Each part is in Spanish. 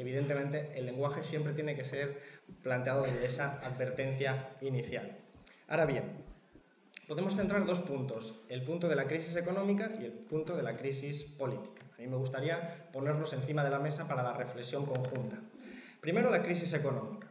evidentemente el lenguaje siempre tiene que ser planteado desde esa advertencia inicial. Ahora bien, podemos centrar dos puntos, el punto de la crisis económica y el punto de la crisis política. A mí me gustaría ponerlos encima de la mesa para la reflexión conjunta. Primero, la crisis económica.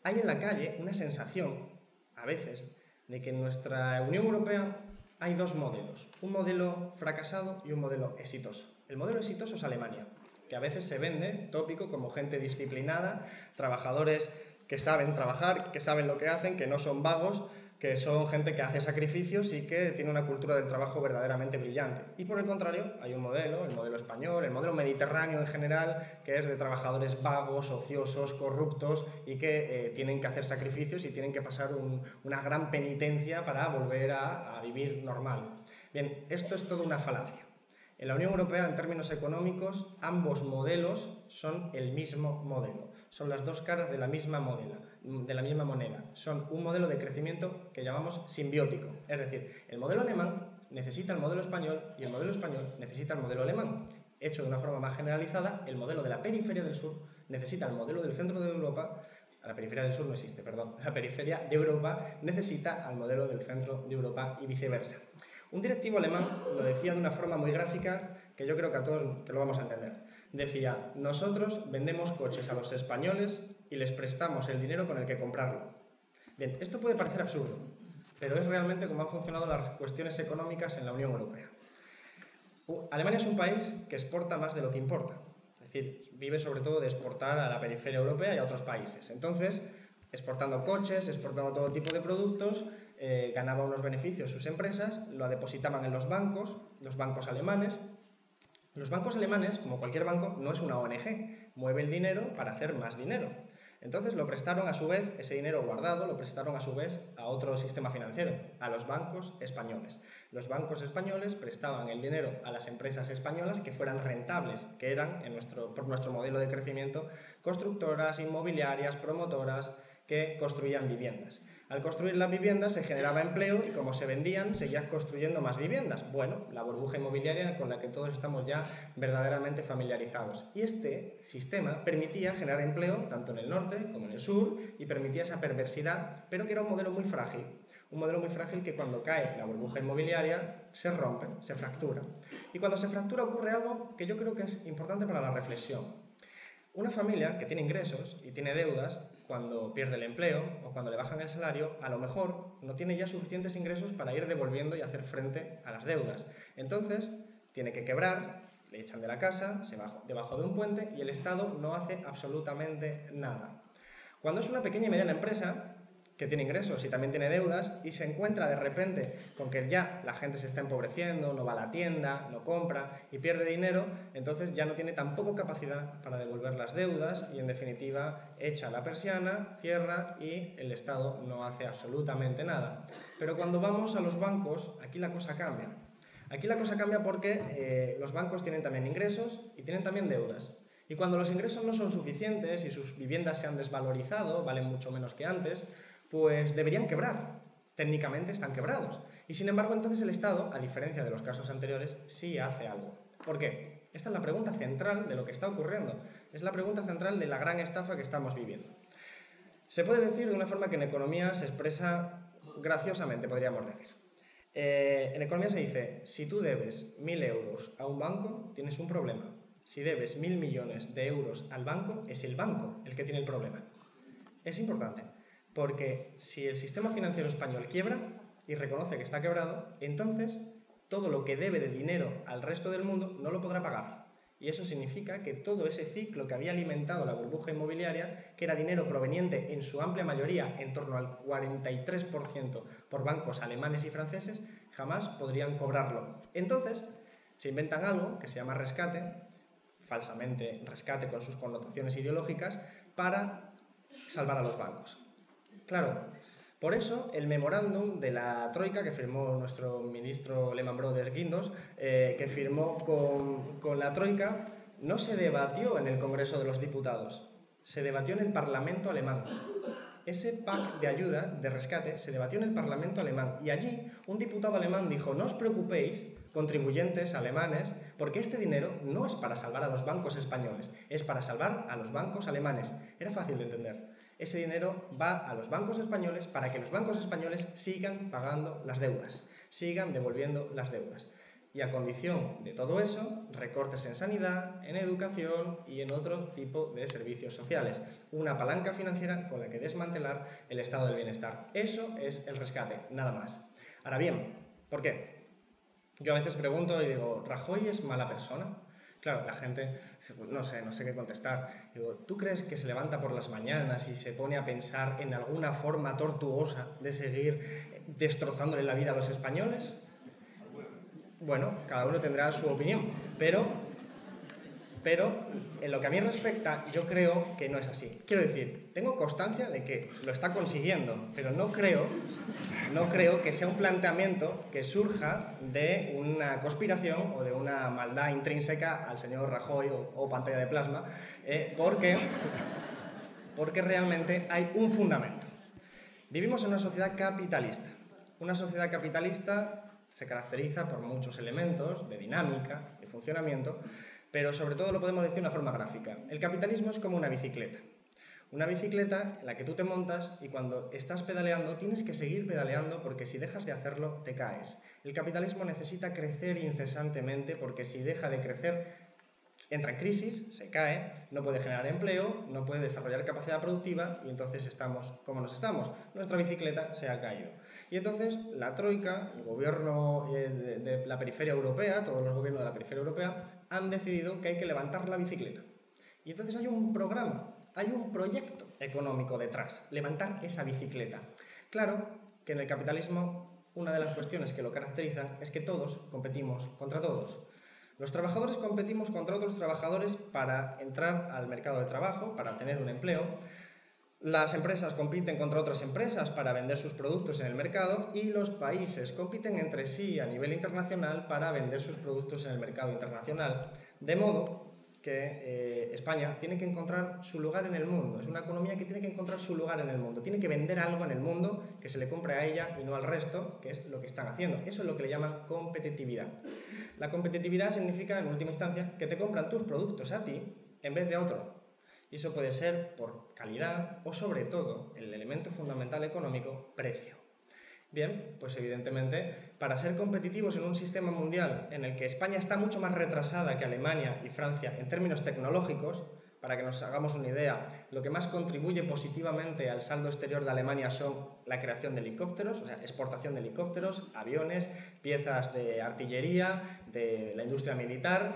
Hay en la calle una sensación, a veces, de que en nuestra Unión Europea hay dos modelos, un modelo fracasado y un modelo exitoso. El modelo exitoso es Alemania, que a veces se vende, tópico, como gente disciplinada, trabajadores que saben trabajar, que saben lo que hacen, que no son vagos, que son gente que hace sacrificios y que tiene una cultura del trabajo verdaderamente brillante. Y por el contrario, hay un modelo, el modelo español, el modelo mediterráneo en general, que es de trabajadores vagos, ociosos, corruptos y que tienen que hacer sacrificios y tienen que pasar una gran penitencia para volver a vivir normal. Bien, esto es toda una falacia. En la Unión Europea, en términos económicos, ambos modelos son el mismo modelo. Son las dos caras de la misma moneda. Son un modelo de crecimiento que llamamos simbiótico. Es decir, el modelo alemán necesita el modelo español y el modelo español necesita el modelo alemán. Hecho de una forma más generalizada, el modelo de la periferia del sur necesita el modelo del centro de Europa. La periferia del sur no existe, perdón. La periferia de Europa necesita al modelo del centro de Europa y viceversa. Un directivo alemán lo decía de una forma muy gráfica que yo creo que a todos que lo vamos a entender. Decía, nosotros vendemos coches a los españoles y les prestamos el dinero con el que comprarlo. Bien, esto puede parecer absurdo, pero es realmente como han funcionado las cuestiones económicas en la Unión Europea. Alemania es un país que exporta más de lo que importa. Es decir, vive sobre todo de exportar a la periferia europea y a otros países. Entonces, exportando coches, exportando todo tipo de productos, ganaba unos beneficios sus empresas, lo depositaban en los bancos alemanes. Los bancos alemanes, como cualquier banco, no es una ONG, mueve el dinero para hacer más dinero. Entonces lo prestaron a su vez, ese dinero guardado, lo prestaron a su vez a otro sistema financiero, a los bancos españoles. Los bancos españoles prestaban el dinero a las empresas españolas que fueran rentables, que eran, por nuestro modelo de crecimiento, constructoras, inmobiliarias, promotoras, que construían viviendas. Al construir las viviendas se generaba empleo y como se vendían, seguías construyendo más viviendas. Bueno, la burbuja inmobiliaria con la que todos estamos ya verdaderamente familiarizados. Y este sistema permitía generar empleo tanto en el norte como en el sur y permitía esa perversidad, pero que era un modelo muy frágil. Un modelo muy frágil que cuando cae la burbuja inmobiliaria se rompe, se fractura. Y cuando se fractura ocurre algo que yo creo que es importante para la reflexión. Una familia que tiene ingresos y tiene deudas, cuando pierde el empleo o cuando le bajan el salario, a lo mejor no tiene ya suficientes ingresos para ir devolviendo y hacer frente a las deudas. Entonces, tiene que quebrar, le echan de la casa, se va debajo de un puente y el Estado no hace absolutamente nada. Cuando es una pequeña y mediana empresa que tiene ingresos y también tiene deudas y se encuentra de repente con que ya la gente se está empobreciendo, no va a la tienda, no compra y pierde dinero, entonces ya no tiene tampoco capacidad para devolver las deudas y en definitiva echa la persiana, cierra y el Estado no hace absolutamente nada. Pero cuando vamos a los bancos, aquí la cosa cambia. Aquí la cosa cambia porque los bancos tienen también ingresos y tienen también deudas. Y cuando los ingresos no son suficientes y sus viviendas se han desvalorizado, valen mucho menos que antes, pues deberían quebrar. Técnicamente están quebrados. Y sin embargo, entonces el Estado, a diferencia de los casos anteriores, sí hace algo. ¿Por qué? Esta es la pregunta central de lo que está ocurriendo. Es la pregunta central de la gran estafa que estamos viviendo. Se puede decir de una forma que en economía se expresa graciosamente, podríamos decir. En economía se dice, si tú debes 1.000 euros a un banco, tienes un problema. Si debes 1.000 millones de euros al banco, es el banco el que tiene el problema. Es importante. Porque si el sistema financiero español quiebra y reconoce que está quebrado, entonces todo lo que debe de dinero al resto del mundo no lo podrá pagar. Y eso significa que todo ese ciclo que había alimentado la burbuja inmobiliaria, que era dinero proveniente en su amplia mayoría, en torno al 43% por bancos alemanes y franceses, jamás podrían cobrarlo. Entonces se inventan algo que se llama rescate, falsamente rescate con sus connotaciones ideológicas, para salvar a los bancos. Claro, por eso el memorándum de la Troika que firmó nuestro ministro Lehman Brothers Guindos, que firmó con la Troika, no se debatió en el Congreso de los Diputados, se debatió en el Parlamento alemán. ese pack de ayuda, de rescate, se debatió en el Parlamento alemán y allí un diputado alemán dijo: no os preocupéis, contribuyentes alemanes, porque este dinero no es para salvar a los bancos españoles, es para salvar a los bancos alemanes. Era fácil de entender. Ese dinero va a los bancos españoles para que los bancos españoles sigan pagando las deudas, sigan devolviendo las deudas. Y a condición de todo eso, recortes en sanidad, en educación y en otro tipo de servicios sociales. Una palanca financiera con la que desmantelar el estado del bienestar. Eso es el rescate, nada más. Ahora bien, ¿por qué? Yo a veces pregunto y digo, ¿Rajoy es mala persona? Claro, la gente dice, pues no sé qué contestar. Digo, ¿tú crees que se levanta por las mañanas y se pone a pensar en alguna forma tortuosa de seguir destrozándole la vida a los españoles? Bueno, cada uno tendrá su opinión, pero en lo que a mí respecta, yo creo que no es así. Quiero decir, tengo constancia de que lo está consiguiendo, pero no creo que sea un planteamiento que surja de una conspiración o de una maldad intrínseca al señor Rajoy o pantalla de plasma, porque realmente hay un fundamento. Vivimos en una sociedad capitalista. Una sociedad capitalista se caracteriza por muchos elementos de dinámica, de funcionamiento, pero sobre todo lo podemos decir de una forma gráfica. El capitalismo es como una bicicleta. Una bicicleta en la que tú te montas y cuando estás pedaleando tienes que seguir pedaleando porque si dejas de hacerlo te caes. El capitalismo necesita crecer incesantemente porque si deja de crecer entra en crisis, se cae, no puede generar empleo, no puede desarrollar capacidad productiva y entonces estamos como nos estamos. Nuestra bicicleta se ha caído. Y entonces la troika, el gobierno de la periferia europea, todos los gobiernos de la periferia europea, han decidido que hay que levantar la bicicleta. Y entonces hay un programa, hay un proyecto económico detrás, levantar esa bicicleta. Claro que en el capitalismo una de las cuestiones que lo caracterizan es que todos competimos contra todos. Los trabajadores competimos contra otros trabajadores para entrar al mercado de trabajo, para tener un empleo. Las empresas compiten contra otras empresas para vender sus productos en el mercado y los países compiten entre sí a nivel internacional para vender sus productos en el mercado internacional. De modo que España tiene que encontrar su lugar en el mundo. Es una economía que tiene que encontrar su lugar en el mundo. Tiene que vender algo en el mundo que se le compre a ella y no al resto, que es lo que están haciendo. Eso es lo que le llaman competitividad. La competitividad significa, en última instancia, que te compran tus productos a ti en vez de a otro. Y eso puede ser por calidad o, sobre todo, el elemento fundamental económico, precio. Bien, pues evidentemente, para ser competitivos en un sistema mundial en el que España está mucho más retrasada que Alemania y Francia en términos tecnológicos, para que nos hagamos una idea, lo que más contribuye positivamente al saldo exterior de Alemania son la creación de helicópteros, o sea, exportación de helicópteros, aviones, piezas de artillería, de la industria militar,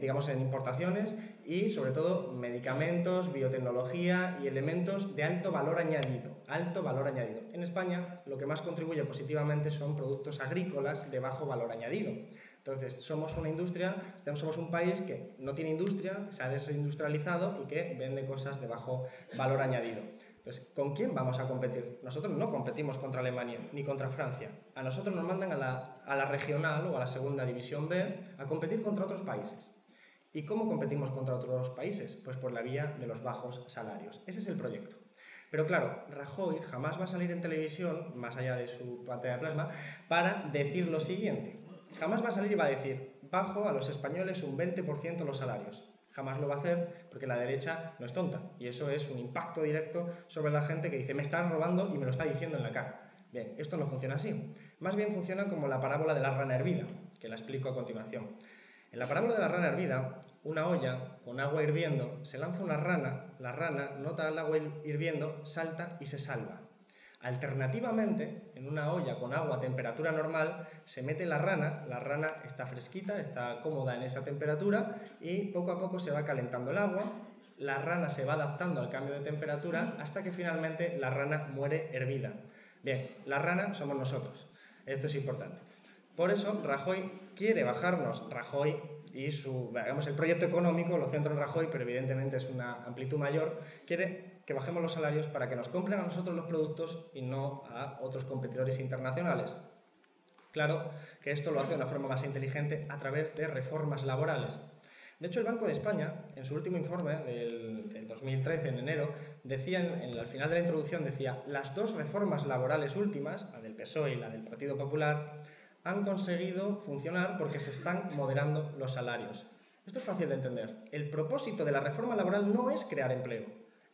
digamos en importaciones y sobre todo medicamentos, biotecnología y elementos de alto valor añadido. Alto valor añadido. En España lo que más contribuye positivamente son productos agrícolas de bajo valor añadido. Entonces, somos una industria, somos un país que no tiene industria, que se ha desindustrializado y que vende cosas de bajo valor añadido. Entonces, ¿con quién vamos a competir? Nosotros no competimos contra Alemania ni contra Francia. A nosotros nos mandan a la regional o a la segunda división B a competir contra otros países. ¿Y cómo competimos contra otros países? Pues por la vía de los bajos salarios. Ese es el proyecto. Pero claro, Rajoy jamás va a salir en televisión, más allá de su pantalla de plasma, para decir lo siguiente. Jamás va a salir y va a decir, bajo a los españoles un 20% los salarios. Jamás lo va a hacer porque la derecha no es tonta. Y eso es un impacto directo sobre la gente que dice, me están robando y me lo está diciendo en la cara. Bien, esto no funciona así. Más bien funciona como la parábola de la rana hervida, que la explico a continuación. En la parábola de la rana hervida, una olla con agua hirviendo, se lanza una rana, la rana nota el agua hirviendo, salta y se salva. Alternativamente, en una olla con agua a temperatura normal, se mete la rana está fresquita, está cómoda en esa temperatura y poco a poco se va calentando el agua, la rana se va adaptando al cambio de temperatura hasta que finalmente la rana muere hervida. Bien, la rana somos nosotros, esto es importante. Por eso Rajoy quiere bajarnos, Rajoy y el proyecto económico lo centro en Rajoy, pero evidentemente es una amplitud mayor, quiere que bajemos los salarios para que nos compren a nosotros los productos y no a otros competidores internacionales. Claro que esto lo hace de una forma más inteligente a través de reformas laborales. De hecho, el Banco de España, en su último informe del 2013, en enero, decía, al final de la introducción, decía: las dos reformas laborales últimas, la del PSOE y la del Partido Popular, han conseguido funcionar porque se están moderando los salarios. Esto es fácil de entender. El propósito de la reforma laboral no es crear empleo,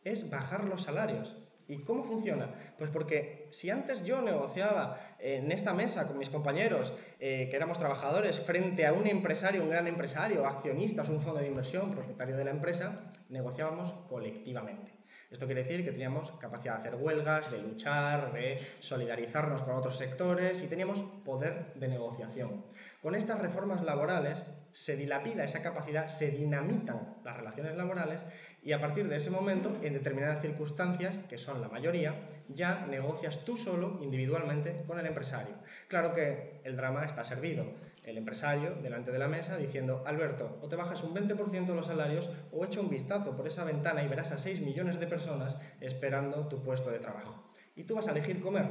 es bajar los salarios. ¿Y cómo funciona? Pues porque si antes yo negociaba en esta mesa con mis compañeros, que éramos trabajadores, frente a un empresario, un gran empresario, accionistas, un fondo de inversión, propietario de la empresa, negociábamos colectivamente. Esto quiere decir que teníamos capacidad de hacer huelgas, de luchar, de solidarizarnos con otros sectores y teníamos poder de negociación. Con estas reformas laborales se dilapida esa capacidad, se dinamitan las relaciones laborales y a partir de ese momento, en determinadas circunstancias, que son la mayoría, ya negocias tú solo, individualmente, con el empresario. Claro que el drama está servido. El empresario, delante de la mesa, diciendo: Alberto, o te bajas un 20% los salarios o echa un vistazo por esa ventana y verás a 6 millones de personas esperando tu puesto de trabajo. Y tú vas a elegir comer,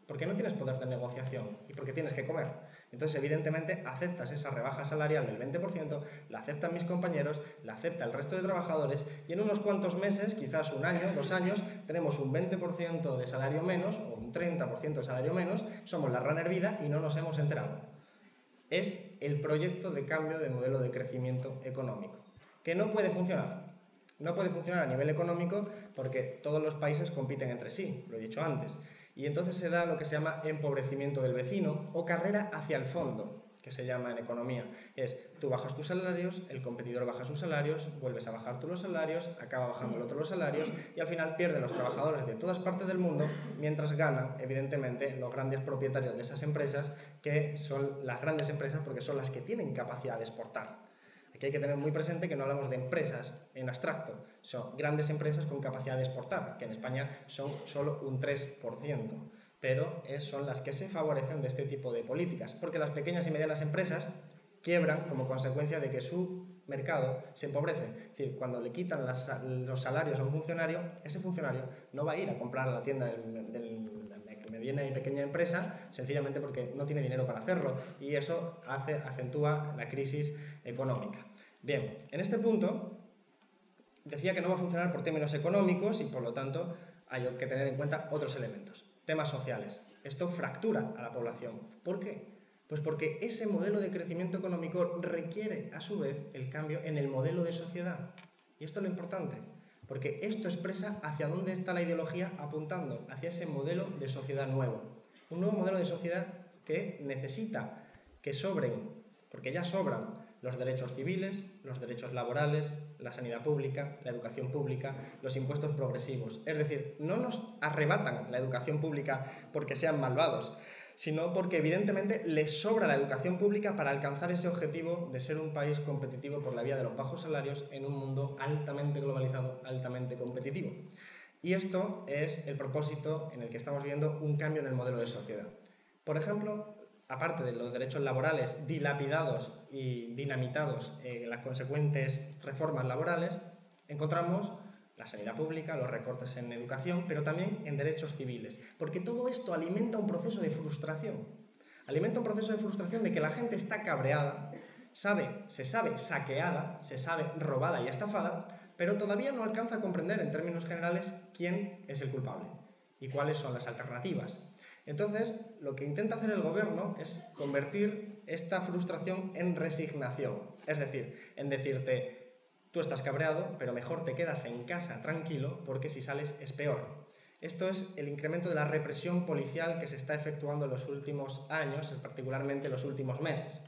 porque no tienes poder de negociación y porque tienes que comer. Entonces, evidentemente, aceptas esa rebaja salarial del 20%, la aceptan mis compañeros, la acepta el resto de trabajadores y en unos cuantos meses, quizás un año, 2 años, tenemos un 20% de salario menos o un 30% de salario menos, somos la rana hervida y no nos hemos enterado. Es el proyecto de cambio de modelo de crecimiento económico, que no puede funcionar. No puede funcionar a nivel económico porque todos los países compiten entre sí, lo he dicho antes. Y entonces se da lo que se llama empobrecimiento del vecino o carrera hacia el fondo, que se llama en economía. Es, tú bajas tus salarios, el competidor baja sus salarios, vuelves a bajar tú los salarios, acaba bajando el otro los salarios y al final pierden los trabajadores de todas partes del mundo, mientras ganan, evidentemente, los grandes propietarios de esas empresas, que son las grandes empresas porque son las que tienen capacidad de exportar. Aquí hay que tener muy presente que no hablamos de empresas en abstracto, son grandes empresas con capacidad de exportar, que en España son solo un 3%, pero son las que se favorecen de este tipo de políticas, porque las pequeñas y medianas empresas quiebran como consecuencia de que su mercado se empobrece. Es decir, cuando le quitan los salarios a un funcionario, ese funcionario no va a ir a comprar a la tienda del mediana y pequeña empresa, sencillamente porque no tiene dinero para hacerlo, y eso acentúa la crisis económica. Bien, en este punto decía que no va a funcionar por términos económicos y por lo tanto hay que tener en cuenta otros elementos. Temas sociales. Esto fractura a la población. ¿Por qué? Pues porque ese modelo de crecimiento económico requiere a su vez el cambio en el modelo de sociedad. Y esto es lo importante, porque esto expresa hacia dónde está la ideología apuntando, hacia ese modelo de sociedad nuevo. Un nuevo modelo de sociedad que necesita que sobren, porque ya sobran, los derechos civiles, los derechos laborales, la sanidad pública, la educación pública, los impuestos progresivos. Es decir, no nos arrebatan la educación pública porque sean malvados, sino porque evidentemente les sobra la educación pública para alcanzar ese objetivo de ser un país competitivo por la vía de los bajos salarios en un mundo altamente globalizado, altamente competitivo. Y esto es el propósito en el que estamos viendo un cambio en el modelo de sociedad. Por ejemplo, aparte de los derechos laborales dilapidados y dinamitados en las consecuentes reformas laborales, encontramos la sanidad pública, los recortes en educación, pero también en derechos civiles, porque todo esto alimenta un proceso de frustración. Alimenta un proceso de frustración de que la gente está cabreada, se sabe saqueada, se sabe robada y estafada, pero todavía no alcanza a comprender en términos generales quién es el culpable y cuáles son las alternativas. Entonces, lo que intenta hacer el gobierno es convertir esta frustración en resignación, es decir, en decirte: tú estás cabreado, pero mejor te quedas en casa tranquilo porque si sales es peor. Esto es el incremento de la represión policial que se está efectuando en los últimos años, particularmente en los últimos meses.